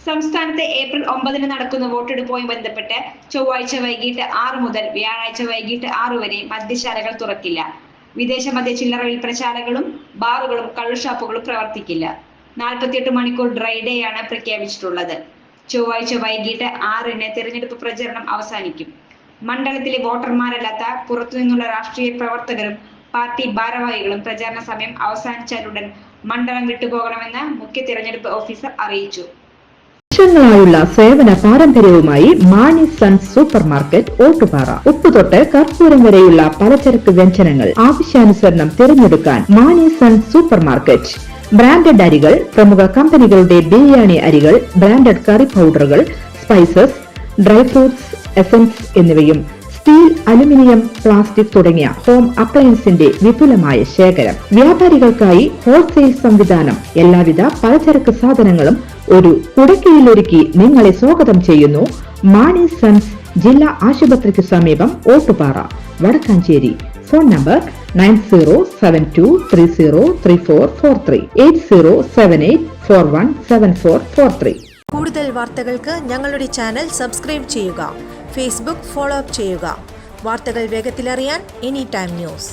സംസ്ഥാനത്ത് ഏപ്രിൽ 9 നടക്കുന്ന വോട്ടെടുപ്പുമായി ബന്ധപ്പെട്ട് ചൊവ്വാഴ്ച വൈകിട്ട് 6 മുതൽ വ്യാഴാഴ്ച വൈകിട്ട് 6 വരെ മദ്യശാലകൾ തുറക്കില്ല. വിദേശ മദ്യ ചില്ലറ വിൽപ്പനശാലകളും ബാറുകളും കള്ളുഷാപ്പുകളും പ്രവർത്തിക്കില്ല. 48 മണിക്കൂർ ഡ്രൈ ഡേയാണ് പ്രഖ്യാപിച്ചിട്ടുള്ളത്. ചൊവ്വാഴ്ച വൈകിട്ട് 6-ന് തെരഞ്ഞെടുപ്പ് പ്രചരണം അവസാനിക്കും. മണ്ഡലത്തിലെ വോട്ടർമാരല്ലാത്ത പുറത്തുനിന്നുള്ള രാഷ്ട്രീയ പ്രവർത്തകരും പാർട്ടി ഭാരവാഹികളും പ്രചാരണ സമയം അവസാനിച്ചാലുടൻ മണ്ഡലം വിട്ടുപോകണമെന്ന് മുഖ്യ തെരഞ്ഞെടുപ്പ് ഓഫീസർ അറിയിച്ചു. വർഷങ്ങളായുള്ള സേവന പാരമ്പര്യവുമായി Mani sons super market Ottupara. ഉപ്പുതൊട്ട് കർപ്പൂരം വരെയുള്ള പലചരക്ക് വ്യഞ്ജനങ്ങൾ ആവശ്യാനുസരണം തിരഞ്ഞെടുക്കാൻ Mani sons super market. Branded അരികൾ, പ്രമുഖ കമ്പനികളുടെ ബിരിയാണി അരികൾ, ബ്രാൻഡഡ് കറി പൗഡറുകൾ, സ്പൈസസ്, ഡ്രൈ ഫ്രൂട്ട്സ്, എസൻസ് എന്നിവയും സ്റ്റീൽ, അലുമിനിയം, പ്ലാസ്റ്റിക് തുടങ്ങിയ ഹോം അപ്ലയൻസിന്റെ വിപുലമായ ശേഖരം. വ്യാപാരികൾക്കായി ഹോൾസെയിൽ സംവിധാനം. എല്ലാവിധ പലചരക്ക് സാധനങ്ങളും ഒരു കുടക്കീഴിലൊരുക്കി നിങ്ങളെ സ്വാഗതം ചെയ്യുന്നു. മാണി സൺസ് ജില്ലാ ആശുപത്രിക്ക് സമീപം ഓട്ടുപാറ, വടക്കാഞ്ചേരി. Phone number 9072303443 8078417443. കൂടുതൽ വാർത്തകൾക്ക് ഞങ്ങളുടെ ചാനൽ സബ്സ്ക്രൈബ് ചെയ്യുക. ഫേസ്ബുക്ക് ഫോളോ അപ്പ് ചെയ്യുക. വാർത്തകൾ വേഗത്തിലറിയാൻ എനി ടൈം ന്യൂസ്.